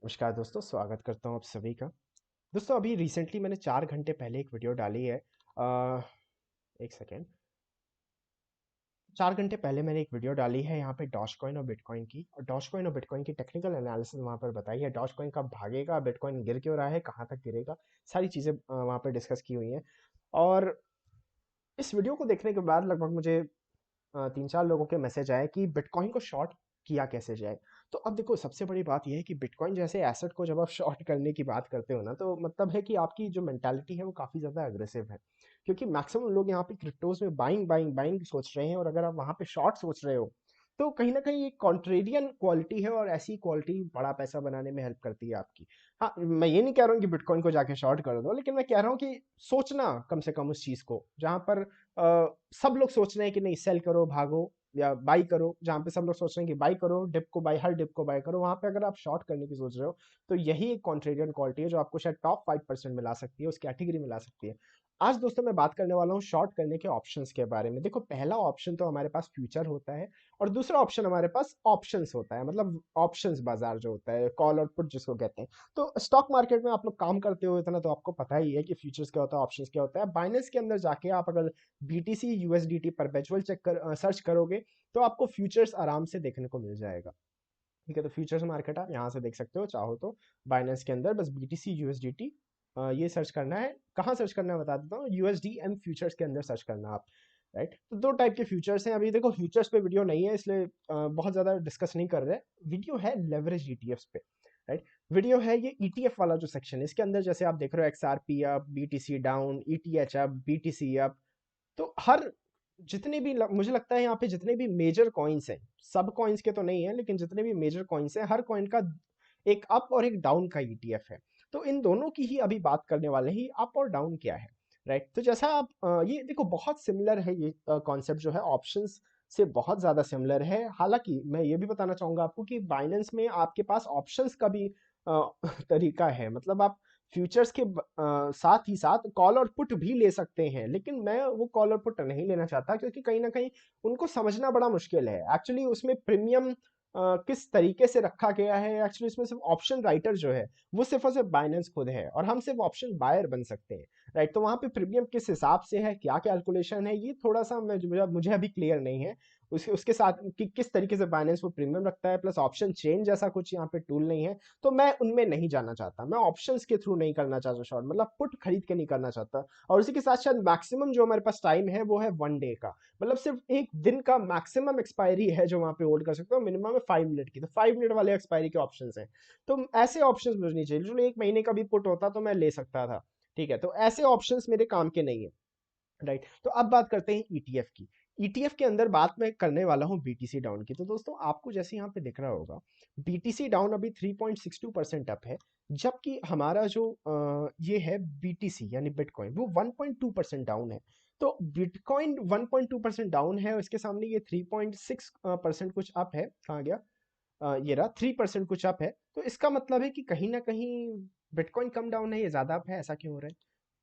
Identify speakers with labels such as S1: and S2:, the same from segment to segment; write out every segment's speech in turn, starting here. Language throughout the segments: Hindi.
S1: नमस्कार दोस्तों, स्वागत करता हूँ आप सभी का। दोस्तों अभी रिसेंटली मैंने 4 घंटे पहले एक वीडियो डाली है। एक सेकेंड। 4 घंटे पहले मैंने एक वीडियो डाली है यहाँ पे डॉजकॉइन और बिटकॉइन की, और डॉजकॉइन और बिटकॉइन की टेक्निकल एनालिसिस वहाँ पर बताई है। डॉजकॉइन कब भागेगा, बिटकॉइन गिर क्यों रहा है, कहाँ तक गिरेगा, सारी चीज़ें वहाँ पर डिस्कस की हुई हैं। और इस वीडियो को देखने के बाद लगभग मुझे 3-4 लोगों के मैसेज आए कि बिटकॉइन को शॉर्ट किया कैसे जाए। तो अब देखो, सबसे बड़ी बात ये है कि बिटकॉइन जैसे एसेट को जब आप शॉर्ट करने की बात करते हो ना, तो मतलब है कि आपकी जो मेंटालिटी है वो काफ़ी ज़्यादा अग्रेसिव है। क्योंकि मैक्सिमम लोग यहाँ पे क्रिप्टोज़ में बाइंग बाइंग बाइंग सोच रहे हैं, और अगर आप वहाँ पे शॉर्ट सोच रहे हो, तो कहीं न कहीं एक कॉन्ट्रेरियन क्वालिटी है, और ऐसी क्वालिटी बड़ा पैसा बनाने में हेल्प करती है आपकी। हाँ, मैं ये नहीं कह रहा हूँ कि बिटकॉइन को जाके शॉर्ट कर दो, लेकिन मैं कह रहा हूँ कि सोचना कम से कम उस चीज़ को, जहाँ पर सब लोग सोच रहे हैं कि नहीं सेल करो भागो या बाई करो, जहाँ पे सब लोग सोच रहे हैं कि बाई करो, डिप को बाई, हर डिप को बाई करो, वहां पे अगर आप शॉर्ट करने की सोच रहे हो, तो यही एक कॉन्ट्रेरियन क्वालिटी है जो आपको शायद टॉप 5% में ला सकती है, उस कैटेगरी में ला सकती है। आज दोस्तों मैं बात करने वाला हूँ शॉर्ट करने के ऑप्शंस के बारे में। देखो, पहला ऑप्शन तो हमारे पास फ्यूचर होता है, और दूसरा ऑप्शन हमारे पास ऑप्शंस होता है, मतलब ऑप्शंस बाजार जो होता है, कॉल और पुट जिसको कहते हैं। तो स्टॉक मार्केट में आप लोग काम करते हो इतना, तो आपको पता ही है कि फ्यूचर्स क्या होता है, ऑप्शंस क्या होता है। बाइनेंस के अंदर जाके आप अगर बीटीसी यूएसडीटी परपेचुअल सर्च करोगे, तो आपको फ्यूचर्स आराम से देखने को मिल जाएगा। ठीक है, तो फ्यूचर्स मार्केट आप यहाँ से देख सकते हो, चाहो तो बाइनेंस के अंदर बस बीटीसी यूएसडीटी ये सर्च करना है। कहाँ सर्च करना है बता देता हूँ, यूएसडीएम फ्यूचर्स के अंदर सर्च करना आप। राइट, तो दो टाइप के फ्यूचर्स हैं। अभी देखो, फ्यूचर्स पे वीडियो नहीं है, इसलिए बहुत ज़्यादा डिस्कस नहीं कर रहे। वीडियो है लेवरेज ईटीएफ्स पे। राइट, वीडियो है ये ईटीएफ वाला जो सेक्शन है, इसके अंदर जैसे आप देख रहे हो XRP up, BTC down, ETH up, BTC up. तो हर जितने भी मुझे लगता है यहाँ पे जितने भी मेजर कॉइन्स हैं, सब कॉइन्स के तो नहीं है, लेकिन जितने भी मेजर कॉइन्स हैं, हर कॉइन का एक अप और एक डाउन का ईटीएफ है। तो इन दोनों की ही अभी बात करने वाले हैं, अप और डाउन क्या है। राइट, तो जैसा आप ये देखो, बहुत सिमिलर है ये कॉन्सेप्ट जो है, ऑप्शंस से बहुत ज़्यादा सिमिलर है। हालांकि मैं ये भी बताना चाहूँगा आपको कि बाइनेंस में आपके पास ऑप्शंस का भी तरीका है। मतलब आप फ्यूचर्स के साथ ही साथ कॉल और पुट भी ले सकते हैं, लेकिन मैं वो कॉल और पुट नहीं लेना चाहता, क्योंकि कहीं ना कहीं उनको समझना बड़ा मुश्किल है। एक्चुअली उसमें प्रीमियम किस तरीके से रखा गया है, एक्चुअली इसमें सिर्फ ऑप्शन राइटर जो है वो सिर्फ और सिर्फ बाइनेंस खुद है, और हम सिर्फ ऑप्शन बायर बन सकते हैं। राइट, तो वहां पे प्रीमियम किस हिसाब से है, क्या कैलकुलेशन है, ये थोड़ा सा मुझे अभी क्लियर नहीं है। उसके साथ कि किस तरीके से बाइनेंस वो प्रीमियम रखता है, प्लस ऑप्शन चेंज जैसा कुछ यहाँ पे टूल नहीं है, तो मैं उनमें नहीं जाना चाहता। मैं ऑप्शंस के थ्रू नहीं करना चाहता शॉर्ट, मतलब पुट खरीद के नहीं करना चाहता। और उसी के साथ शायद मैक्सिमम जो हमारे पास टाइम है वो है 1 डे का, मतलब सिर्फ एक दिन का मैक्सिमम एक्सपायरी है जो वहां पे होल्ड कर सकते हो। मिनिमम है 5 मिनट की, तो 5 मिनट वाले एक्सपायरी के ऑप्शन है। तो ऐसे ऑप्शन मुझे नहीं चाहिए। जो 1 महीने का भी पुट होता तो मैं ले सकता था। ठीक है, तो ऐसे ऑप्शंस मेरे काम के नहीं है। राइट, तो अब बात करते हैं ईटीएफ की। ईटीएफ के अंदर बात मैं करने वाला हूं बीटीसी डाउन की। तो दोस्तों आपको जैसे यहाँ पे दिख रहा होगा, बीटीसी डाउन अभी 3.62% अप है, जबकि हमारा जो ये है बीटीसी यानी बिटकॉइन, वो 1.2% डाउन है। तो बिटकॉइन 1.2% डाउन है, उसके सामने ये 3.6% कुछ अप है। कहाँ गया, ये रहा 3% कुछ अप है। तो इसका मतलब है कि कहीं ना कहीं बिटकॉइन कम डाउन है, ये ज्यादा अप है। ऐसा क्यों हो रहा है?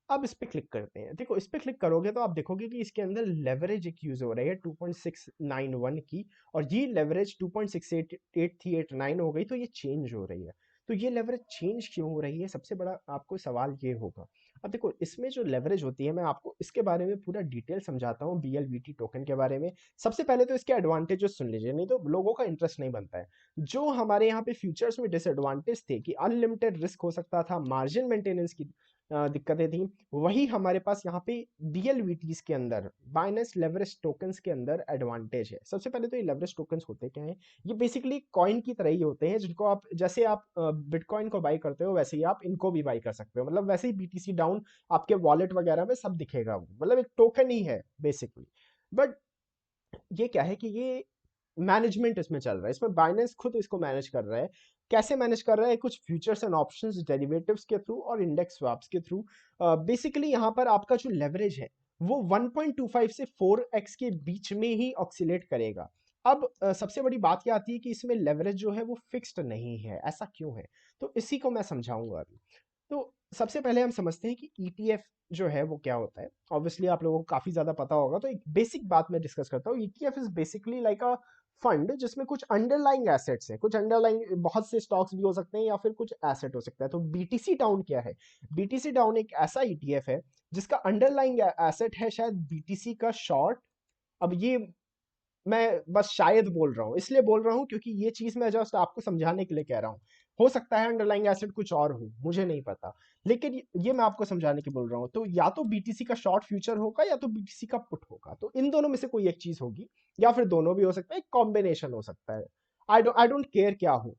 S1: अब इस पे क्लिक करते हैं। देखो, इस पे क्लिक करोगे तो आप देखोगे कि इसके अंदर लेवरेज एक यूज हो रही है 2.691 की, और ये लेवरेज 2.68389 हो गई, तो ये चेंज हो रही है। तो ये लेवरेज चेंज क्यों हो रही है, सबसे बड़ा आपको सवाल ये होगा। अब देखो, इसमें जो लेवरेज होती है, मैं आपको इसके बारे में पूरा डिटेल समझाता हूँ, बीएलवीटी टोकन के बारे में। सबसे पहले तो इसके एडवांटेजेस सुन लीजिए, नहीं तो लोगों का इंटरेस्ट नहीं बनता है। जो हमारे यहाँ पे फ्यूचर्स में डिसएडवांटेज थे कि अनलिमिटेड रिस्क हो सकता था, मार्जिन मेंटेनेंस की दिक्कतें थी, वही हमारे पास यहाँ पे बीएलवीटीज के अंदर, बाइनेंस लेवरेज टोकन्स के अंदर एडवांटेज है। सबसे पहले तो ये लेवरेज टोकन्स होते क्या हैं? ये बेसिकली कॉइन की तरह ही होते हैं, जिनको आप जैसे आप बिटकॉइन को बाई करते हो, वैसे ही आप इनको भी बाई कर सकते हो। मतलब वैसे ही बीटीसी डाउन आपके वॉलेट वगैरह में सब दिखेगा, वो मतलब एक टोकन ही है बेसिकली। बट ये क्या है कि ये मैनेजमेंट इसमें चल रहा है, इसमें बाइनेंस खुद इसको मैनेज कर रहा है। कैसे मैनेज कर रहा है? कुछ फ्यूचर्स एंड ऑप्शंस डेरिवेटिव्स के थ्रू और इंडेक्स स्वैप्स के थ्रू। बेसिकली यहाँ पर आपका जो लेवरेज है वो 1.25 से 4x के बीच में ही ऑक्सीलेट करेगा। अब सबसे बड़ी बात क्या आती है कि इसमें लेवरेज जो है वो फिक्स्ड नहीं है। ऐसा क्यों है? तो इसी को मैं समझाऊंगा अभी। तो सबसे पहले हम समझते हैं कि ईटीएफ जो है वो क्या होता है। ऑब्वियसली आप लोगों को काफी ज्यादा पता होगा, तो एक बेसिक बात मैं डिस्कस करता हूँ। ETF is basically like a fund जिसमें कुछ अंडरलाइंग एसेट्स हैं, कुछ अंडरलाइंग बहुत से स्टॉक्स भी हो सकते हैं या फिर कुछ एसेट हो सकता है। तो बीटीसी डाउन क्या है? बीटीसी डाउन एक ऐसा ईटीएफ है जिसका अंडरलाइंग एसेट है शायद बीटीसी का शॉर्ट। अब ये मैं बस शायद बोल रहा हूँ, इसलिए बोल रहा हूँ क्योंकि ये चीज मैं जस्ट आपको समझाने के लिए कह रहा हूँ। हो सकता है अंडरलाइंग एसेट कुछ और हो, मुझे नहीं पता, लेकिन ये मैं आपको समझाने के बोल रहा हूँ। तो या तो बीटीसी का शॉर्ट फ्यूचर होगा या तो बीटीसी का पुट होगा, तो इन दोनों में से कोई एक चीज होगी, या फिर दोनों भी हो सकता है, एक कॉम्बिनेशन हो सकता है। आई डोंट केयर क्या हो।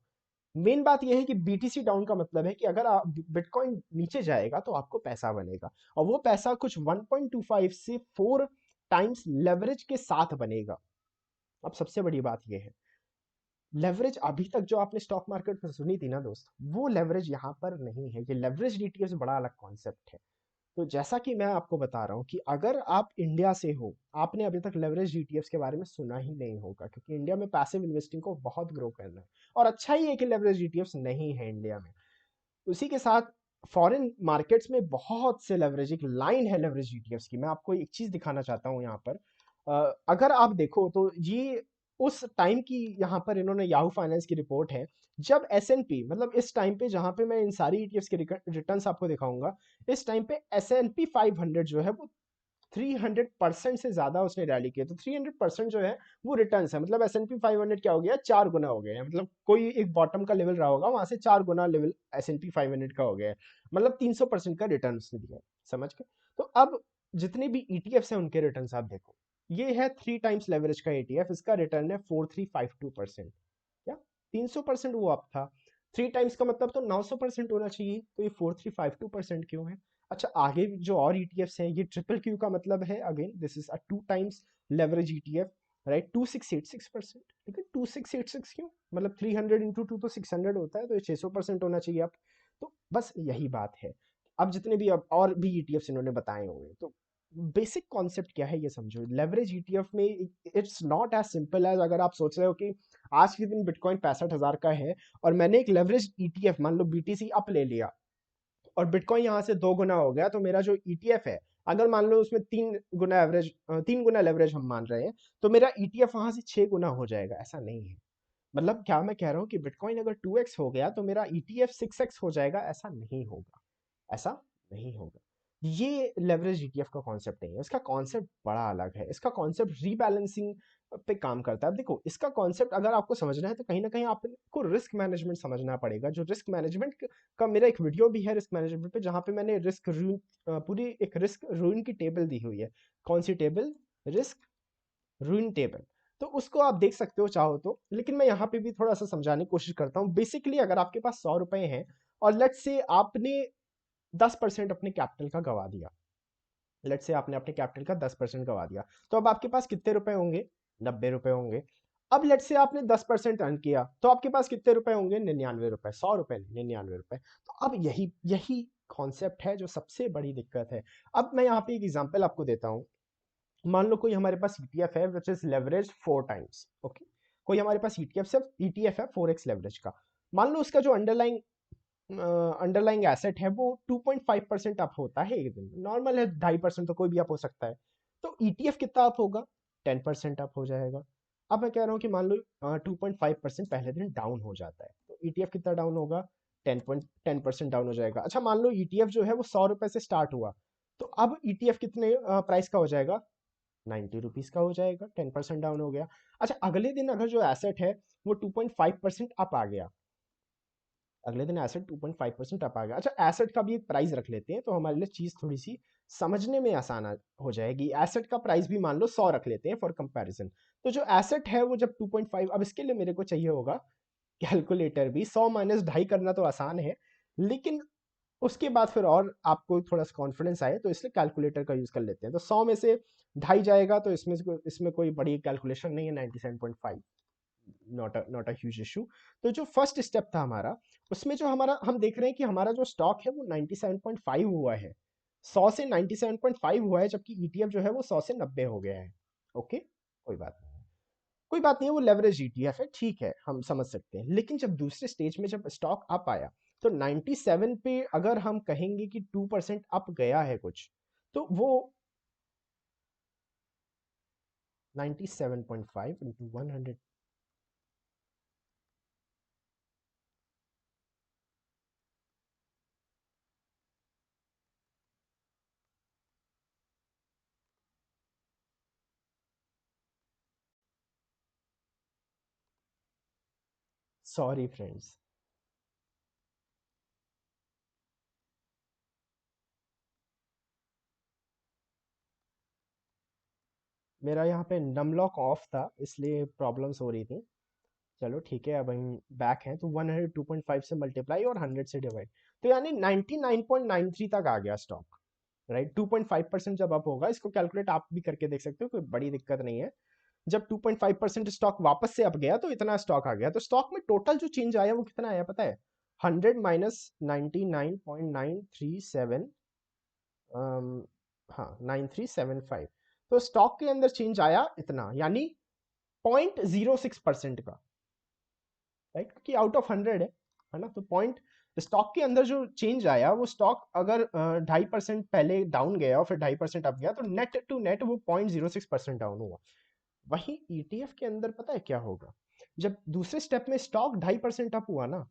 S1: मेन बात यह है कि बीटीसी डाउन का मतलब है कि अगर आप बिटकॉइन नीचे जाएगा तो आपको पैसा बनेगा, और वो पैसा कुछ 1.25 से 4 टाइम्स लेवरेज के साथ बनेगा। अब सबसे बड़ी बात यह है, लेवरेज अभी तक जो आपने स्टॉक मार्केट में सुनी थी ना दोस्त, वो लेवरेज यहाँ पर नहीं है। ये लेवरेज डीटीएफ बड़ा अलग कॉन्सेप्ट है। तो जैसा कि मैं आपको बता रहा हूँ कि अगर आप इंडिया से हो, आपने अभी तक लेवरेज डीटीएफ के बारे में सुना ही नहीं होगा, क्योंकि इंडिया में पैसिव इन्वेस्टिंग को बहुत ग्रो करना है। और अच्छा ही है कि लेवरेज डीटीएफ नहीं है इंडिया में। उसी के साथ फॉरेन मार्केट्स में बहुत से लेवरेज, एक लाइन है लेवरेज ईटीएफ्स की। मैं आपको एक चीज दिखाना चाहता हूँ यहाँ पर। अगर आप देखो तो ये उस टाइम की, यहाँ पर इन्होंने याहू फाइनेंस की रिपोर्ट है, जब एसएनपी, मतलब इस टाइम पे जहाँ पे मैं इन सारी ईटीएफ्स के रिटर्न्स आपको दिखाऊंगा, इस टाइम पे एसएनपी 500 जो है वो 300% से ज्यादा उसने रैली किया। तो 300% जो है वो रिटर्न्स है, मतलब S&P 500 क्या हो गया, 4 गुना हो गया है। मतलब कोई एक बॉटम का लेवल रहा होगा, वहां से 4 गुना लेवल S&P 500 का हो गया है। मतलब 300% का रिटर्न उसने दिया है। समझ गए? तो अब जितने भी ईटीएफ है उनके रिटर्न आप देखो। ये है 3 टाइम्स लेवरेज का ईटीएफ, इसका रिटर्न है 4352%। क्या 300% वो अप था? 3 टाइम्स का मतलब तो 900% होना चाहिए, तो ये 4352% क्यों है? अच्छा, आगे जो और ईटीएफ्स हैं, ये ट्रिपल क्यू का मतलब है, again this is a 2 times leverage ETF, right, 2686%। ठीक है, 2686 क्यों? मतलब 300 इंटू 2 तो 600 होता है, तो ये 600% होना चाहिए अब। तो बस यही बात है। अब जितने भी अब और भी ईटीएफ्स इन्होंने बताए होंगे, तो बेसिक कॉन्सेप्ट क्या है ये समझो। लेवरेज ईटीएफ में it's not as simple as अगर आप सोच रहे हो कि आज के दिन बिटकॉइन 65,000 का है और मैंने एक लेवरेज ईटीएफ मान लो बीटीसी अप ले लिया और बिटकॉइन यहाँ से 2 गुना हो गया, तो मेरा जो ईटीएफ है, अगर मान लो उसमें 3 गुना एवरेज, 3 गुना लेवरेज हम मान रहे हैं, तो मेरा ईटीएफ वहां से 6 गुना हो जाएगा। ऐसा नहीं है। मतलब क्या मैं कह रहा हूँ कि बिटकॉइन अगर 2x हो गया तो मेरा ईटीएफ 6x हो जाएगा? ऐसा नहीं होगा। ऐसा नहीं होगा। ये लेवरेज ईटीएफ का कॉन्सेप्ट नहीं है, इसका कॉन्सेप्ट बड़ा अलग है। इसका कॉन्सेप्ट रीबैलेंसिंग पे काम करता है। अब देखो, इसका कॉन्सेप्ट अगर आपको समझना है तो कहीं ना कहीं आपको रिस्क मैनेजमेंट समझना पड़ेगा। जो रिस्क मैनेजमेंट का मेरा एक वीडियो भी है रिस्क मैनेजमेंट पे, जहाँ पे मैंने रिस्क रूइन, पूरी एक रिस्क रूइन की टेबल दी हुई है। कौन सी टेबल? Risk रूइन table. तो उसको आप देख सकते हो चाहो तो, लेकिन मैं यहाँ पे भी थोड़ा सा समझाने की कोशिश करता हूँ। बेसिकली अगर आपके पास 100 रुपए हैं और लेट्स से आपने 10% अपने कैपिटल का गवा दिया, लेट्स से आपने अपने कैपिटल का 10% गवा दिया, तो अब आपके पास कितने रुपए होंगे? 90 रुपए होंगे। अब लेट्स से आपने 10% अर्न किया, तो आपके पास कितने रुपए होंगे? 99 रुपए। 100 रुपए, 99 रुपए। तो अब यही यही कॉन्सेप्ट है जो सबसे बड़ी दिक्कत है। अब मैं यहाँ पे एक एग्जांपल आपको देता हूँ। मान लो कोई हमारे पास ईटीएफ है which is leverage 4 times. Okay, कोई हमारे पास ईटीएफ है 4x लेवरेज का। मान लो उसका जो अंडरलाइंग एसेट है वो 2.5% अप होता है एक दिन, नॉर्मल है, 2.5% तो कोई भी अप हो सकता है। तो ईटीएफ कितना अप होगा? 10% अप हो जाएगा। अब मैं कह रहा हूँ कि मान लो 2.5% पहले दिन डाउन हो जाता है, तो ईटीएफ कितना डाउन होगा? 10% डाउन हो जाएगा। अच्छा, मान लो ईटीएफ जो है वो 100 रुपए से स्टार्ट हुआ, तो अब ईटीएफ कितने प्राइस का हो जाएगा? 90 रुपीज का हो जाएगा। 10% डाउन हो गया। अच्छा, अगले दिन अगर जो एसेट है वो 2.5% अप आ गया, अगले दिन एसेट 2.5% अप आ गया। अच्छा, एसेट का भी एक प्राइस रख लेते हैं तो हमारे लिए चीज थोड़ी सी समझने में आसान हो जाएगी। एसेट का प्राइस भी मान लो 100 रख लेते हैं फॉर कंपैरिजन। तो जो एसेट है वो जब 2.5, अब इसके लिए मेरे को चाहिए होगा कैलकुलेटर भी। 100 माइनस ढाई करना तो आसान है, लेकिन उसके बाद फिर और आपको थोड़ा सा कॉन्फिडेंस आए तो इसलिए कैलकुलेटर का यूज कर लेते हैं। तो 100 में से ढाई जाएगा, तो इसमें कोई बड़ी कैलकुलेशन नहीं है। 97.5, नॉट अ ह्यूज इशू। तो जो फर्स्ट स्टेप था हमारा, उसमें जो हमारा हम देख रहे हैं कि हमारा जो स्टॉक है वो 97.5 हुआ है, 100 से 97.5 हुआ है, जबकि ईटीएफ जो है वो 100 से 90 हो गया है। ओके, कोई बात नहीं, कोई बात नहीं है, वो लेवरेज ईटीएफ है, ठीक है, हम समझ सकते हैं। लेकिन जब दूसरे स्टेज में जब स्टॉक अप आया, तो 97 पे अगर हम कहेंगे कि 2% अप गया है कुछ, तो वो 97.5 इंटू 100, सॉरी फ्रेंड्स। मेरा यहाँ पे नमलॉक ऑफ था इसलिए प्रॉब्लम्स हो रही थी। चलो ठीक है, अब हम बैक हैं तो 102.5 से मल्टीप्लाई और 100 से डिवाइड, तो यानी 99.93 तक आ गया स्टॉक। राइट, 2.5% जब अप होगा, इसको कैलकुलेट आप भी करके देख सकते हो, कोई बड़ी दिक्कत नहीं है। जब 2.5% स्टॉक वापस से अप गया तो इतना स्टॉक आ गया, तो स्टॉक में टोटल जो चेंज आया वो कितना आया पता है? 100 माइनस 99.937, हाँ 9375। तो स्टॉक के अंदर चेंज आया इतना, यानी 0.06% का। राइट, क्योंकि आउट ऑफ 100 है ना, तो पॉइंट स्टॉक के अंदर जो चेंज आया वो स्टॉक अगर 2.5% पहले डाउन गया और फिर 2.5% अप गया, तो नेट टू नेट वो 0.06% डाउन हुआ। वहीं ईटीएफ के अंदर पता है क्या होगा? जब दूसरे स्टेप में स्टॉक 2.5% अप हुआ ना,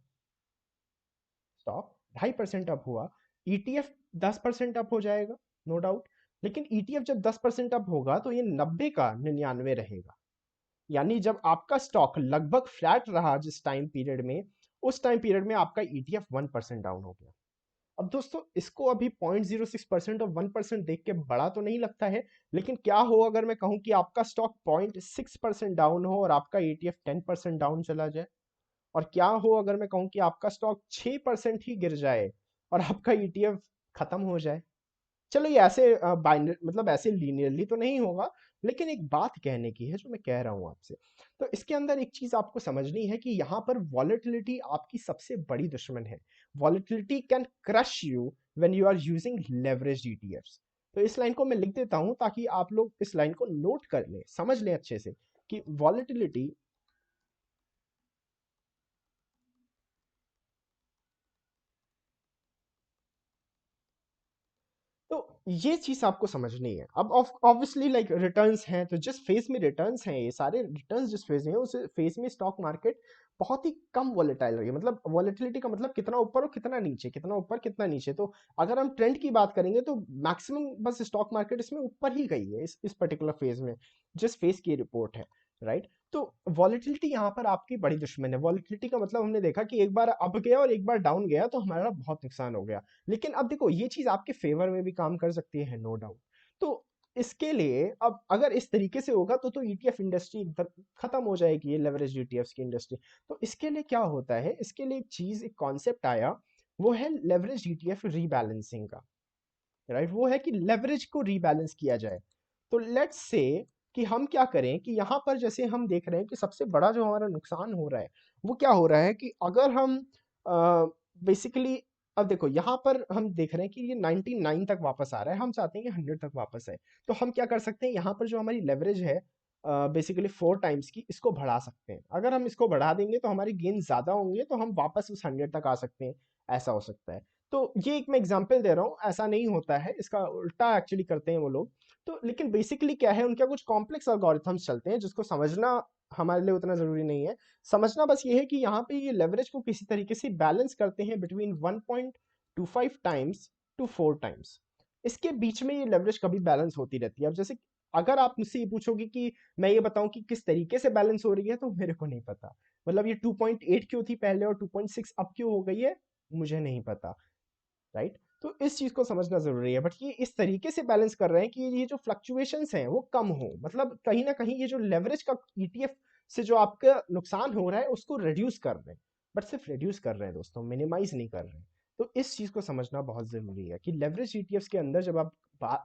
S1: स्टॉक 2.5% अप हुआ, ईटीएफ 10% अप हो जाएगा, नो डाउट। लेकिन ईटीएफ जब 10% अप होगा तो ये 90 का 99 रहेगा। यानी जब आपका स्टॉक लगभग फ्लैट रहा जिस टाइम पीरियड में, उस टाइम पीरियड में आपका ईटीएफ 1% डाउन हो गया। अब दोस्तों, इसको अभी 0.06% और 1% देख के बड़ा तो नहीं लगता है, लेकिन क्या हो अगर मैं कहूं कि आपका स्टॉक 0.6% डाउन हो और आपका ईटीएफ 10% डाउन चला जाए? और क्या हो अगर मैं कहूं कि आपका स्टॉक 6% ही गिर जाए और आपका ईटीएफ खत्म हो जाए? चलो ये ऐसे बाइनरी, मतलब ऐसे लीनियरली तो नहीं होगा, लेकिन एक बात कहने की है जो मैं कह रहा हूं आपसे। तो इसके अंदर एक चीज आपको समझनी है कि यहाँ पर वॉलेटिलिटी आपकी सबसे बड़ी दुश्मन है। Volatility can crush you when you are using leveraged ETFs. तो इस लाइन को मैं लिख देता हूं ताकि आप लोग इस लाइन को नोट कर लें, समझ लें अच्छे से कि वॉलेटिलिटी। तो ये चीज आपको समझनी है। अब ऑब्वियसली लाइक रिटर्न्स हैं, तो जिस फेज में रिटर्न्स हैं, ये सारे रिटर्न्स जिस फेज में है, उस फेज में स्टॉक मार्केट बहुत ही कम वॉलेटाइल रही है। मतलब वॉलेटिलिटी का मतलब कितना ऊपर और कितना नीचे, कितना ऊपर कितना नीचे। तो अगर हम ट्रेंड की बात करेंगे तो मैक्सिमम बस स्टॉक मार्केट इसमें ऊपर ही गई है इस पर्टिकुलर फेज में, जिस फेज की रिपोर्ट है। राइट, तो वॉलेटिलिटी यहाँ पर आपकी बड़ी दुश्मन है। वॉलेटिलिटी का मतलब हमने देखा कि एक बार अप गया और एक बार डाउन गया तो हमारा बहुत नुकसान हो गया। लेकिन अब देखो, ये चीज आपके फेवर में भी काम कर सकती है, नो डाउट। तो इसके लिए अब अगर इस तरीके से होगा तो ईटीएफ इंडस्ट्री खत्म हो जाएगी, ये लेवरेज ईटीएफ्स की इंडस्ट्री। तो इसके लिए क्या होता है, इसके लिए एक चीज, एक कॉन्सेप्ट आया, वो है लेवरेज ईटीएफ रीबैलेंसिंग का। राइट, वो है कि लेवरेज को रीबैलेंस किया जाए। तो लेट्स से कि हम क्या करें कि यहाँ पर जैसे हम देख रहे हैं कि सबसे बड़ा जो हमारा नुकसान हो रहा है वो क्या हो रहा है कि अगर हम बेसिकली, अब देखो यहाँ पर हम देख रहे हैं कि ये 99 तक वापस आ रहा है, हम चाहते हैं कि 100 तक वापस आए। तो हम क्या कर सकते हैं, यहाँ पर जो हमारी लेवरेज है बेसिकली 4 टाइम्स की, इसको बढ़ा सकते हैं। अगर हम इसको बढ़ा देंगे तो हमारे गेन ज्यादा होंगे, तो हम वापस उस 100 तक आ सकते हैं। ऐसा हो सकता है। तो ये एक मैं एग्जांपल दे रहा हूँ, ऐसा नहीं होता है, इसका उल्टा एक्चुअली करते हैं वो लोग। तो लेकिन बेसिकली क्या है, उनके कुछ कॉम्प्लेक्स एल्गोरिथम्स चलते हैं जिसको समझना हमारे लिए उतना जरूरी नहीं है। समझना बस ये है कि यहाँ पे ये लेवरेज को किसी तरीके से बैलेंस करते हैं बिटवीन 1.25 टाइम्स टू 4 टाइम्स। इसके बीच में ये लेवरेज कभी बैलेंस होती रहती है। अब जैसे अगर आप मुझसे ये पूछोगे कि मैं ये बताऊं कि किस तरीके से बैलेंस हो रही है, तो मेरे को नहीं पता। मतलब ये 2.8 क्यों थी पहले और 2.6 अब क्यों हो गई है, मुझे नहीं पता। राइट, तो इस चीज को समझना जरूरी है। बट ये इस तरीके से बैलेंस कर रहे हैं कि ये जो फ्लक्चुएशंस हैं वो कम हो, मतलब कहीं ना कहीं ये जो लेवरेज का ईटीएफ से जो आपका नुकसान हो रहा है उसको रिड्यूस कर रहे हैं। बट सिर्फ रिड्यूस कर रहे हैं दोस्तों, मिनिमाइज नहीं कर रहे हैं। तो इस चीज को समझना बहुत जरूरी है कि लेवरेज ईटीएफ्स के अंदर जब आप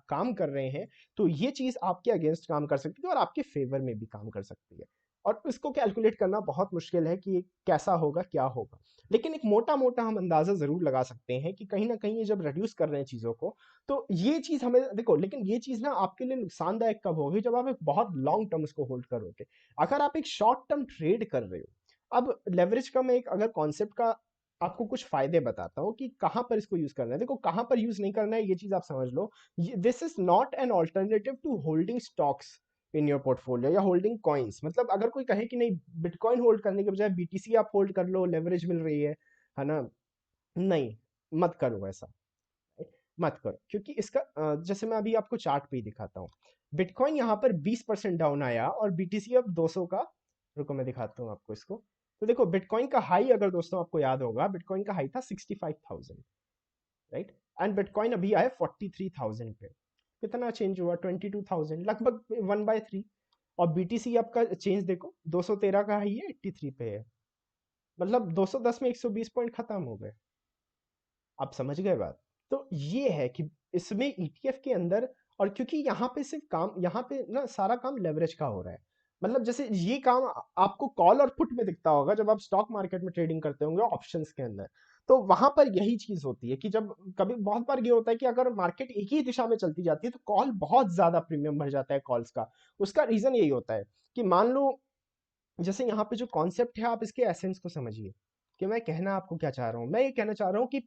S1: काम कर रहे हैं तो ये चीज आपके अगेंस्ट काम कर सकती है और आपके फेवर में भी काम कर सकती है। और इसको कैलकुलेट करना बहुत मुश्किल है कि कैसा होगा, क्या होगा। लेकिन एक मोटा मोटा हम अंदाजा जरूर लगा सकते हैं कि कहीं ना कहीं ये जब रिड्यूस कर रहे हैं चीजों को, तो ये चीज हमें देखो। लेकिन ये चीज ना आपके लिए नुकसानदायक कब होगी, जब आप एक बहुत लॉन्ग टर्म इसको होल्ड करोगे। अगर आप एक शॉर्ट टर्म ट्रेड कर रहे हो, अब लेवरेज का मैं एक अगर कॉन्सेप्ट का आपको कुछ फायदे बताता हूँ कि कहाँ पर इसको यूज करना है। देखो, कहाँ पर यूज नहीं करना है ये चीज आप समझ लो। This is not an alternative to holding stocks in your portfolio या होल्डिंग कॉइन्स। मतलब अगर कोई कहे कि नहीं, बिटकॉइन होल्ड करने के बजाय बीटीसी आप होल्ड कर लो, लेवरेज मिल रही है ना, नहीं, मत करो ऐसा। मत करो, क्योंकि इसका जैसे मैं अभी आपको चार्ट पे ही दिखाता हूँ। बिटकॉइन यहाँ पर 20% डाउन आया और बीटीसी अब 200 का, रुको मैं दिखाता हूँ आपको इसको। तो देखो बिटकॉइन का हाई अगर दोस्तों आपको याद होगा, बिटकॉइन का हाई था 65,000, राइट, एंड बिटकॉइन अभी आया 43,000 पे। कितना चेंज हुआ? 22,000, लगभग 1/3। और बीटीसी आपका चेंज देखो, 213 का हाई है, 83 पे है, मतलब 210 में 120 पॉइंट खत्म हो गए। आप समझ गए बात? तो ये है कि इसमें ईटीएफ के अंदर, और क्योंकि यहाँ पे सिर्फ काम, यहाँ पे ना सारा काम लेवरेज का हो रहा है। मतलब जैसे ये काम आपको कॉल और पुट में दिखता होगा जब आप स्टॉक मार्केट में ट्रेडिंग करते होंगे ऑप्शंस के अंदर। तो वहां पर यही चीज होती है कि जब कभी बहुत बार ये होता है कि अगर मार्केट एक ही दिशा में चलती जाती है तो कॉल बहुत ज्यादा प्रीमियम भर जाता है कॉल्स का। उसका रीजन यही होता है कि मान लो, जैसे यहाँ पे जो कॉन्सेप्ट है आप इसके एसेंस को समझिए कि मैं कहना आपको क्या चाह रहा हूँ। मैं ये कहना चाह रहा हूँ कि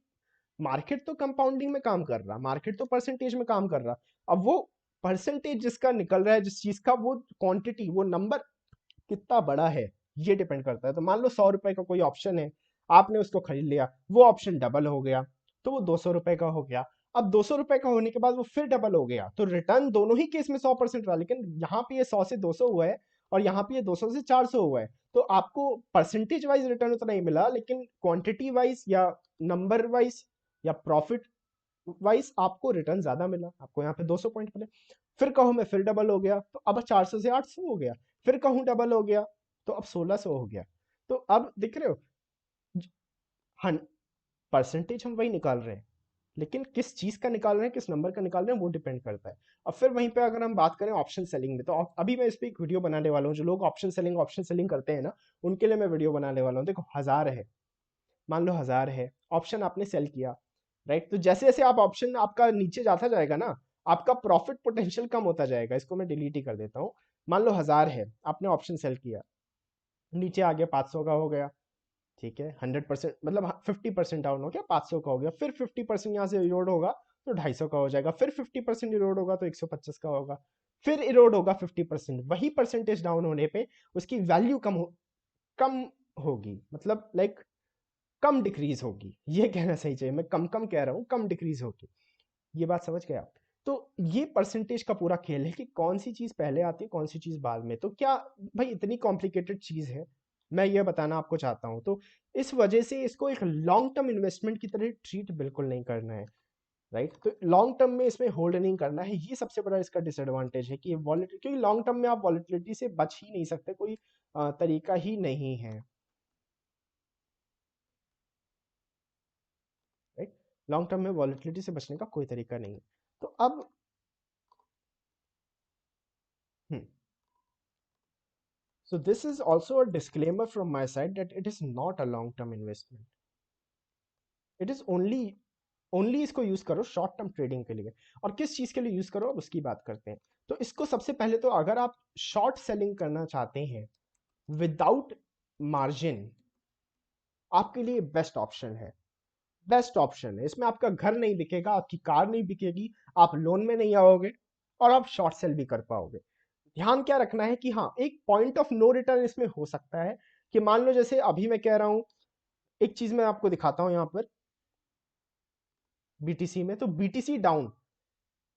S1: मार्केट तो कंपाउंडिंग में काम कर रहा, मार्केट तो परसेंटेज में काम कर रहा। अब वो परसेंटेज जिसका निकल रहा है, जिस चीज का, वो क्वांटिटी, वो नंबर कितना बड़ा है, ये डिपेंड करता है। तो मान लो 100 रुपए का कोई ऑप्शन है, आपने उसको खरीद लिया, वो ऑप्शन डबल हो गया तो वो 200 रुपए का हो गया। अब 200 रुपए का होने के बाद वो फिर डबल हो गया, तो रिटर्न दोनों ही केस में 100% रहा, लेकिन यहाँ पे ये 100 से 200 हुआ है और यहाँ पे ये 200 से 400 हुआ है। तो आपको परसेंटेज वाइज रिटर्न उतना नहीं मिला, लेकिन क्वांटिटी वाइज या नंबर वाइज या प्रॉफिट वाइज आपको रिटर्न ज्यादा मिला, आपको यहाँ पे 200 पॉइंट मिले। फिर कहूँ मैं फिर डबल हो गया, तो अब 400 से 800 हो गया। फिर कहूँ डबल हो गया तो अब 1600 हो गया। तो अब दिख रहे हो, हाँ, परसेंटेज हम वही निकाल रहे हैं, लेकिन किस चीज का निकाल रहे हैं, किस नंबर का निकाल रहे हैं, वो डिपेंड करता है। और फिर वहीं पे अगर हम बात करें ऑप्शन सेलिंग में, तो अभी मैं इस पे एक वीडियो बनाने वाला हूँ। जो लोग ऑप्शन सेलिंग करते हैं ना, उनके लिए मैं वीडियो बनाने वाला हूँ। देखो 1000 है, मान लो 1000 है, ऑप्शन आपने सेल किया, राइट। तो जैसे जैसे आप ऑप्शन आपका नीचे जाता जाएगा ना, आपका प्रॉफिट पोटेंशियल कम होता जाएगा। इसको मैं डिलीट ही कर देता हूँ। मान लो 1000 है, आपने ऑप्शन सेल किया, नीचे आ गया 500 का हो गया, ठीक है, 100% मतलब 50% डाउन हो गया, 500 का हो गया। फिर 50% यहाँ से इरोड होगा तो 250 का हो जाएगा। फिर 50% इरोड होगा तो 125 का होगा। फिर इरोड होगा 50%, वही परसेंटेज डाउन होने पे उसकी वैल्यू कम होगी, मतलब लाइक कम डिक्रीज होगी, ये कहना सही चाहिए। मैं कम कम कह रहा हूँ, कम डिक्रीज होगी। ये बात समझ गए आप? तो ये परसेंटेज का पूरा खेल है कि कौन सी चीज पहले आती है, कौन सी चीज बाद में। तो क्या भाई इतनी कॉम्प्लिकेटेड चीज है, मैं ये बताना आपको चाहता हूँ। तो इस वजह से इसको एक लॉन्ग टर्म इन्वेस्टमेंट की तरह ट्रीट बिल्कुल नहीं करना है, राइट। तो लॉन्ग टर्म में इसमें होल्ड नहीं करना है, ये सबसे बड़ा इसका डिसएडवांटेज है कि वॉलेटिलिटी, क्योंकि लॉन्ग टर्म में आप वॉलेटिलिटी से बच ही नहीं सकते, कोई तरीका ही नहीं है, राइट। लॉन्ग टर्म में वॉलेटिलिटी से बचने का कोई तरीका नहीं है। तो अब हम्म, so this is also a disclaimer from my side that it is not a long term investment. It is only इसको यूज करो शॉर्ट टर्म ट्रेडिंग के लिए। और किस चीज के लिए यूज करो अब उसकी बात करते हैं। तो इसको सबसे पहले तो अगर आप शॉर्ट सेलिंग करना चाहते हैं विदाउट मार्जिन, आपके लिए बेस्ट ऑप्शन है, बेस्ट ऑप्शन है। इसमें आपका घर नहीं बिकेगा, आपकी कार नहीं बिकेगी, आप लोन में नहीं आओगे, और आप शॉर्ट सेल भी कर पाओगे। ध्यान क्या रखना है कि हाँ, एक पॉइंट ऑफ नो रिटर्न इसमें हो सकता है कि मान लो जैसे अभी मैं कह रहा हूं, एक चीज मैं आपको दिखाता हूं यहां पर बीटीसी में, तो बीटीसी डाउन,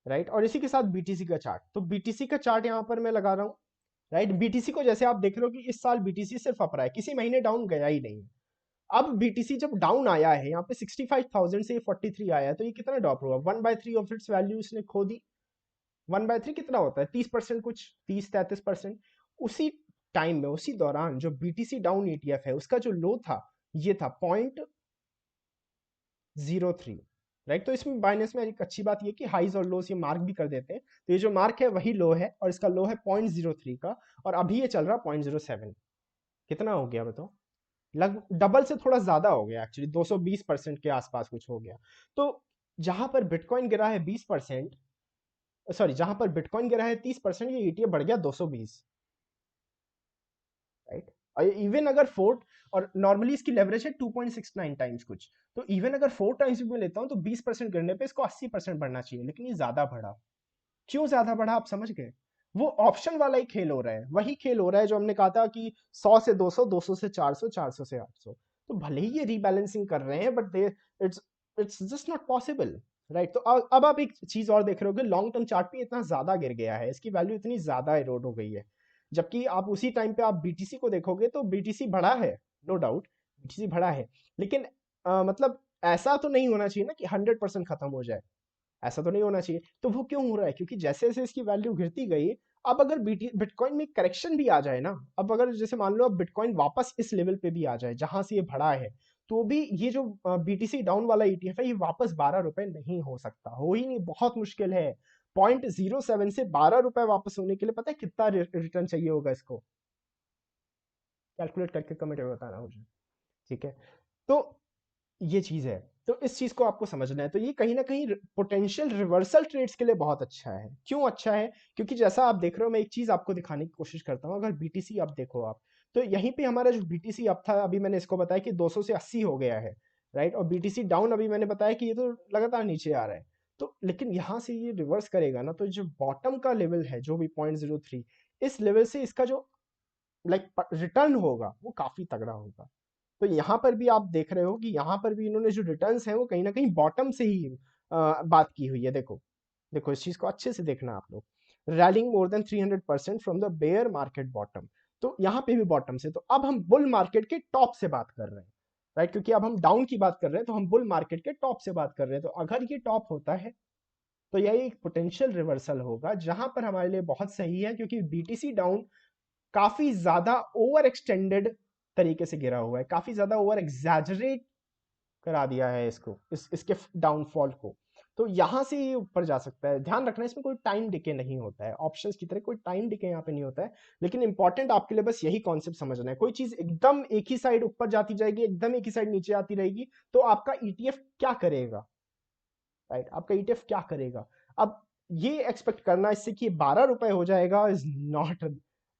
S1: राइट, और इसी के साथ बीटीसी का चार्ट। तो बीटीसी का चार्ट यहां पर मैं लगा रहा हूं, राइट। बीटीसी को जैसे आप देख रहे हो कि इस साल बीटीसी सिर्फ अप रहा है, किसी महीने डाउन गया ही नहीं। अब बीटीसी जब डाउन आया है यहाँ पे 65,000 से 43 आया है, तो ये कितना ड्रॉप हुआ? 1/3 ऑफ इट्स वैल्यू इसने खो दी। 1/3 कितना होता है? 30%, कुछ 30-33%। उसी टाइम में, उसी दौरान जो बीटीसी डाउन ईटीएफ है उसका जो लो था, ये था 0.03, राइट। तो इसमें बाइनेंस में एक अच्छी बात ये कि हाइज और लोस ये मार्क भी कर देते हैं। तो ये जो मार्क है वही लो है, और इसका लो है 0.03 का, और अभी ये चल रहा 0.07। कितना हो गया बताओ? लग डबल से थोड़ा ज्यादा हो गया एक्चुअली, 220% के आसपास कुछ हो गया। तो जहां पर बिटकॉइन गिरा है 20%, सॉरी, जहां पर बिटकॉइन गिरा है 30%, ये ईटीएफ बढ़ गया 220, राइट। और इवन अगर फोर, और नॉर्मली इसकी लेवरेज है 2.69 टाइम्स कुछ, तो इवन अगर 4 टाइम्स भी मैं लेता हूं तो 20% गिरने पे इसको 80% बढ़ना चाहिए, लेकिन ये ज्यादा बढ़ा। क्यों ज्यादा बढ़ा, आप समझ गए? वो ऑप्शन वाला ही खेल हो रहा है, वही खेल हो रहा है जो हमने कहा था कि 100 से 200, 200 से 400, 400 से 800। तो भले ही ये रीबैलेंसिंग कर रहे हैं, but they it's it's just not possible, right. तो अब आप एक चीज और देख रहे हो कि लॉन्ग टर्म चार्ट पे इतना ज्यादा गिर गया है, इसकी वैल्यू इतनी ज्यादा इरोड हो गई है। जबकि आप उसी टाइम पे आप बीटीसी को देखोगे तो बीटीसी बढ़ा है, नो डाउट बीटीसी बढ़ा है, लेकिन मतलब ऐसा तो नहीं होना चाहिए ना कि 100% खत्म हो जाए, ऐसा तो नहीं होना चाहिए। तो वो क्यों हो रहा है? क्योंकि जैसे जैसे इसकी वैल्यू गिरती गई, अब अगर बिटकॉइन में करेक्शन भी आ जाए ना, अब अगर जैसे मान लो अब बिटकॉइन वापस इस लेवल पे भी आ जाए जहां से ये बढ़ा है, तो भी ये जो बीटीसी डाउन वाला ईटीएफ है ये वापस 12 रुपए नहीं हो सकता, हो ही नहीं, बहुत मुश्किल है। 0.07 से 12 रुपए वापस होने के लिए पता है कितना रिटर्न चाहिए होगा इसको? कैलकुलेट करके कमेंट में बताना मुझे, ठीक है? तो ये चीज़ है। तो इस चीज़ को आपको समझना है। तो ये कहीं न कहीं पोटेंशियल रिवर्सल ट्रेड्स के लिए बहुत अच्छा है। क्यों अच्छा है? क्योंकि जैसा आप देख रहे हो, मैं एक चीज़ आपको दिखाने की कोशिश करता हूँ। अगर बीटीसी अब देखो आप, तो यहीं पे हमारा जो बीटीसी अब था, अभी मैंने इसको बताया कि 200 से 80 हो गया है, राइट? और बीटीसी डाउन अभी मैंने बताया कि ये तो लगातार नीचे आ रहा है। तो लेकिन यहाँ से ये रिवर्स करेगा ना, तो जो बॉटम का लेवल है, जो भी 0.03, इस लेवल से इसका जो रिटर्न होगा, वो काफ़ी तगड़ा होगा। तो यहाँ पर भी आप देख रहे हो कि यहाँ पर भी इन्होंने जो रिटर्न्स हैं वो कहीं ना कहीं बॉटम से ही बात की हुई है। देखो, देखो इस चीज को अच्छे से देखना आप लोग। Rallying more than 300% from the bear market bottom, तो यहाँ पे भी बॉटम से। तो अब हम बुल मार्केट के टॉप से बात कर रहे हैं, राइट? क्योंकि अब हम डाउन की बात कर रहे हैं, तो हम बुल मार्केट के टॉप से बात कर रहे हैं। तो अगर ये टॉप होता है तो यही एक पोटेंशियल रिवर्सल होगा, जहां पर हमारे लिए बहुत सही है, क्योंकि बीटीसी डाउन काफी ज्यादा ओवर एक्सटेंडेड तरीके से गिरा हुआ है, काफी ज्यादा ओवर एग्जैजरेट करा दिया है इसको, इसके डाउनफॉल को। तो यहां से ये ऊपर जा सकता है। ध्यान रखना, इसमें कोई टाइम डिके नहीं होता है, ऑप्शंस की तरह कोई टाइम डिके यहाँ पे नहीं होता है। लेकिन इंपॉर्टेंट आपके लिए बस यही कॉन्सेप्ट समझना है। कोई चीज एकदम एक ही साइड ऊपर जाती जाएगी, एकदम एक ही साइड नीचे आती रहेगी, तो आपका ईटीएफ क्या करेगा, राइट? आपका ईटीएफ क्या करेगा? अब ये एक्सपेक्ट करना इससे कि 12 रुपए हो जाएगा इज नॉट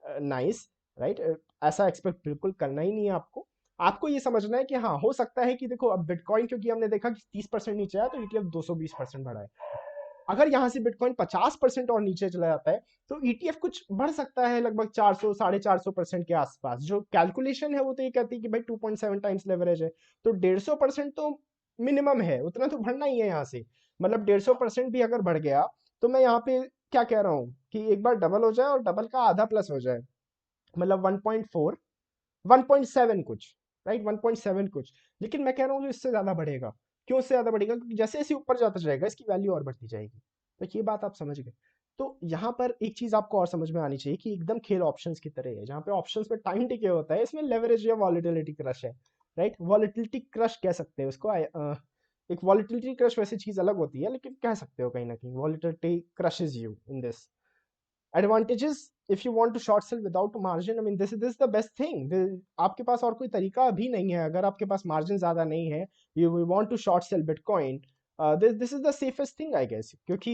S1: नाइस, राइट? ऐसा एक्सपेक्ट बिल्कुल करना ही नहीं है आपको। आपको ये समझना है कि हाँ, हो सकता है कि देखो अब बिटकॉइन, क्योंकि हमने देखा कि 30% नीचे आया, तो ईटीएफ 220% बढ़ा है। अगर यहाँ से बिटकॉइन 50% और नीचे चला जाता है, तो ईटीएफ कुछ बढ़ सकता है, लगभग 400 450% के आसपास। जो कैलकुलेशन है वो तो ये कहती है कि भाई 2.7 टाइम्स लेवरेज है, तो 150% तो मिनिमम है, उतना तो बढ़ना ही है यहाँ से। मतलब 150% भी अगर बढ़ गया, तो मैं यहाँ पे क्या कह रहा हूँ कि एक बार डबल हो जाए और डबल का आधा प्लस हो जाए, मतलब 1.4 1.7 कुछ, राइट? 1.7 कुछ। लेकिन मैं कह रहा हूँ जो इससे ज्यादा बढ़ेगा। क्यों इससे ज्यादा बढ़ेगा? क्योंकि जैसे जैसे ऊपर जाता जाएगा इसकी वैल्यू और बढ़ती जाएगी। तो ये बात आप समझ गए। तो यहाँ पर एक चीज आपको और समझ में आनी चाहिए कि एकदम खेल ऑप्शंस की तरह है, जहाँ पे ऑप्शंस पे टाइम टिके होता है, इसमें लेवरेज या वॉलिटिलिटी क्रश है, राइट? वॉलिटिलिटी क्रश कह सकते हैं उसको। एक वॉलिटिलिटी क्रश वैसे चीज अलग होती है, लेकिन कह सकते हो कहीं ना कहीं volatility crushes you in this. Advantages, if you want to short sell without margin, I mean this is the best thing. आपके पास और कोई तरीका भी नहीं है, अगर आपके पास मार्जिन ज्यादा नहीं है, you want to short sell bitcoin, this is the safest thing I guess, क्योंकि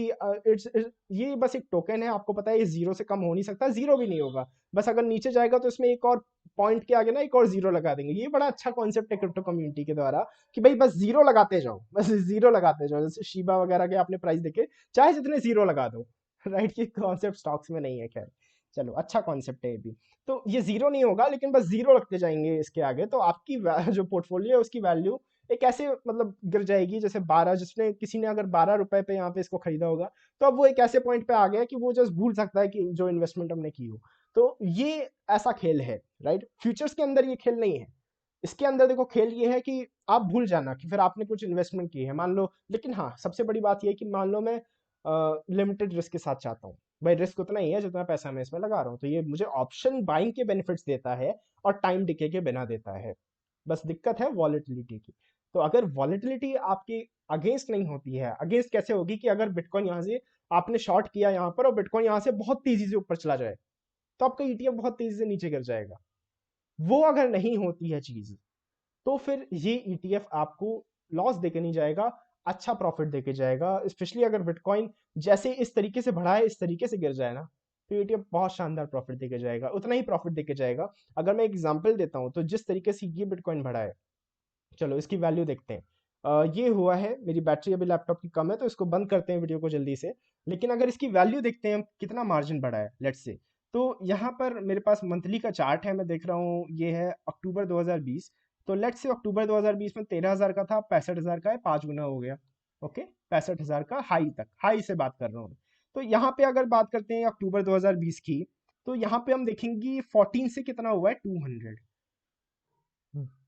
S1: ये बस एक टोकन है, आपको पता है ये जीरो से कम हो नहीं सकता, जीरो भी नहीं होगा। बस अगर नीचे जाएगा तो इसमें एक और पॉइंट के आगे ना एक और जीरो लगा देंगे। ये बड़ा अच्छा कॉन्सेप्ट है क्रिप्टो कम्युनिटी के द्वारा, कि भाई बस जीरो लगाते जाओ, बस जीरो लगाते जाओ। जैसे शीबा वगैरह के आपने प्राइस देखे, चाहे जितने जीरो लगा दो, राइट? ये कॉन्सेप्ट स्टॉक्स में नहीं है, खैर चलो, अच्छा कॉन्सेप्ट है ये भी। तो ये जीरो नहीं होगा, लेकिन बस जीरो लगते जाएंगे इसके आगे, तो आपकी जो पोर्टफोलियो है उसकी वैल्यू एक ऐसे मतलब गिर जाएगी, जैसे 12, जिसने किसी ने अगर 12 रुपए पे यहाँ पे इसको खरीदा होगा, तो अब वो एक ऐसे पॉइंट पे आ गया कि वो जस्ट भूल सकता है कि जो इन्वेस्टमेंट हमने की हो। तो ये ऐसा खेल है, राइट? फ्यूचर्स के अंदर ये खेल नहीं है। इसके अंदर देखो खेल ये है कि आप भूल जाना कि फिर आपने कुछ इन्वेस्टमेंट की है, मान लो। लेकिन हाँ, सबसे बड़ी बात ये है कि मान लो मैं लिमिटेड रिस्क के साथ चाहता हूँ, भाई रिस्क उतना ही है जितना पैसा मैं इसमें लगा रहा हूँ, तो ये मुझे ऑप्शन बाइंग के बेनिफिट्स देता है और टाइम डिके के बिना देता है। बस दिक्कत है वॉलेटिलिटी की। तो अगर वॉलेटिलिटी आपकी अगेंस्ट नहीं होती है, अगेंस्ट कैसे होगी? कि अगर बिटकॉइन यहाँ से आपने शॉर्ट किया यहाँ पर और बिटकॉइन यहाँ से बहुत तेजी से ऊपर चला जाए, तो आपका ईटीएफ बहुत तेजी से नीचे गिर जाएगा। वो अगर नहीं होती है चीज, तो फिर ये ईटीएफ आपको लॉस देके नहीं जाएगा, अच्छा प्रॉफिट देके जाएगा। स्पेशली अगर बिटकॉइन जैसे इस तरीके से बढ़ा है, इस तरीके से गिर जाए ना, तो ईटीएफ बहुत शानदार प्रॉफिट देके जाएगा, उतना ही प्रॉफिट देके जाएगा। अगर मैं एग्जांपल देता हूं, तो जिस तरीके से ये बिटकॉइन बढ़ा है, चलो इसकी वैल्यू देखते हैं। ये हुआ है, मेरी बैटरी अभी लैपटॉप की कम है, तो इसको बंद करते हैं वीडियो को जल्दी से। लेकिन अगर इसकी वैल्यू देखते हैं हम, कितना मार्जिन बढ़ा है, लेट्स से। तो यहाँ पर मेरे पास मंथली का चार्ट है, मैं देख रहा हूँ ये है अक्टूबर 2020। तो लेट्स से अक्टूबर 2020 में 13,000 का था, 65,000 का है, 5 गुना हो गया। ओके, 65,000 का हाई तक, हाई से बात कर रहा हूँ। तो यहाँ पे अगर बात करते हैं अक्टूबर 2020 की, तो यहाँ पे हम देखेंगे 14 से कितना हुआ है, 200।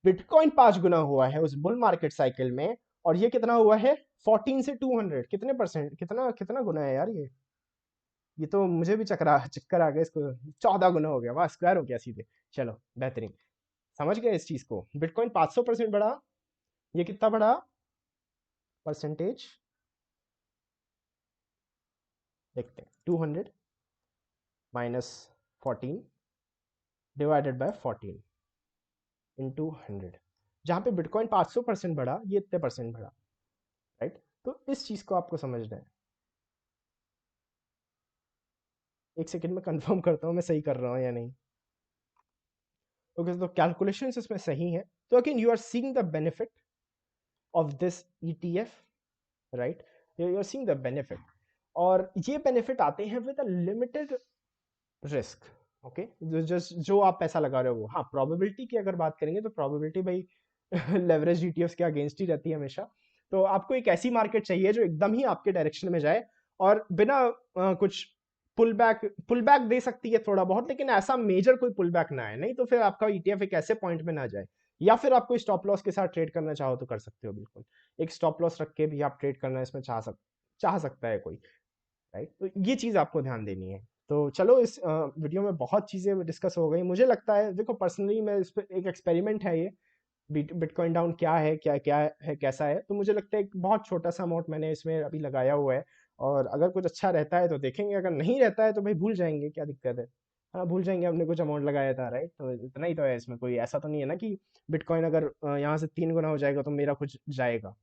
S1: बिटकॉइन 5 गुना हुआ है उस बुल मार्केट साइकिल में, और ये कितना हुआ है 14 से 200, कितने परसेंट, कितना कितना गुना है यार ये तो मुझे भी चक्कर आ गया इसको। 14 गुना हो गया, वाह, स्क्वायर हो गया सीधे। चलो बेहतरीन, समझ गए इस चीज को। बिटकॉइन 500% बढ़ा, ये कितना बढ़ा परसेंटेज, देखते हैं। 200 माइनस 14 डिवाइडेड बाय 14 इंटू 100, जहां पे बिटकॉइन 500% बढ़ा, ये इतने परसेंट बढ़ा, राइट। तो इस चीज को आपको समझना है। एक सेकंड में कंफर्म करता हूँ मैं सही कर रहा हूँ या नहीं। ओके, तो कैलकुलेशंस इसमें सही है। तो again you are seeing the benefit of this ETF, right, you are seeing the benefit, और ये बेनिफिट आते हैं with a limited risk. Okay, जो आप पैसा लगा रहे हो। हाँ, प्रोबेबिलिटी की अगर बात करेंगे तो प्रोबेबिलिटी भाई लेवरेज ईटीएफ्स के अगेंस्ट ही रहती है हमेशा। तो आपको एक ऐसी मार्केट चाहिए जो एकदम ही आपके डायरेक्शन में जाए और बिना कुछ पुल बैक दे सकती है थोड़ा बहुत, लेकिन ऐसा मेजर कोई पुल बैक ना आए, नहीं तो फिर आपका ईटीएफ एक ऐसे पॉइंट में ना जाए। या फिर आप कोई स्टॉप लॉस के साथ ट्रेड करना चाहो तो कर सकते हो, बिल्कुल एक स्टॉप लॉस रख के भी आप ट्रेड करना इसमें चाह सकता है कोई, राइट। तो ये चीज़ आपको ध्यान देनी है। तो चलो, इस वीडियो में बहुत चीज़ें डिस्कस हो गई। मुझे लगता है, देखो पर्सनली मैं इस पर, एक एक्सपेरिमेंट है ये, बिटकॉइन डाउन क्या है, क्या क्या है, कैसा है। तो मुझे लगता है एक बहुत छोटा सा अमाउंट मैंने इसमें अभी लगाया हुआ है, और अगर कुछ अच्छा रहता है तो देखेंगे, अगर नहीं रहता है तो भाई भूल जाएंगे, क्या दिक्कत है। हाँ, भूल जाएंगे, हमने कुछ अमाउंट लगाया था, राइट। तो इतना ही तो है इसमें, कोई ऐसा तो नहीं है ना कि बिटकॉइन अगर यहाँ से 3 गुना हो जाएगा तो मेरा कुछ जाएगा,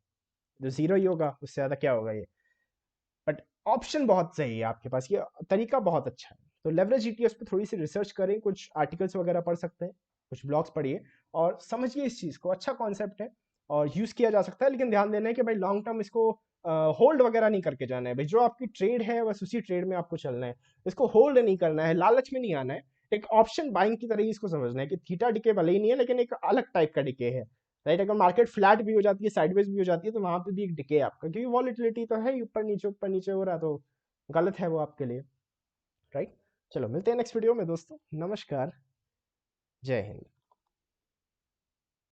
S1: जो जीरो ही होगा, उससे ज़्यादा क्या होगा ये। बट ऑप्शन बहुत सही है आपके पास, ये तरीका बहुत अच्छा है। तो लेवरेज ईटीएफ पे थोड़ी सी रिसर्च करें, कुछ आर्टिकल्स वगैरह पढ़ सकते हैं, कुछ ब्लॉग्स पढ़िए और समझिए इस चीज़ को। अच्छा कॉन्सेप्ट है और यूज़ किया जा सकता है, लेकिन ध्यान देना है कि भाई लॉन्ग टर्म इसको होल्ड वगैरह नहीं करके जाना है भाई। जो आपकी ट्रेड है बस उसी ट्रेड में आपको चलना है, इसको होल्ड नहीं करना है, लालच में नहीं आना है। एक ऑप्शन बाइंग की तरह ही इसको समझना है कि थीटा डिके भले ही नहीं है, लेकिन एक अलग टाइप का डिके है, राइट। अगर मार्केट फ्लैट भी हो जाती है, साइडवेज भी हो जाती है, तो वहां पे भी एक डिके है आपका, क्योंकि वॉलिटिलिटी तो है ही, ऊपर नीचे हो रहा, तो गलत है वो आपके लिए, राइट। चलो मिलते हैं नेक्स्ट वीडियो में दोस्तों, नमस्कार, जय हिंद।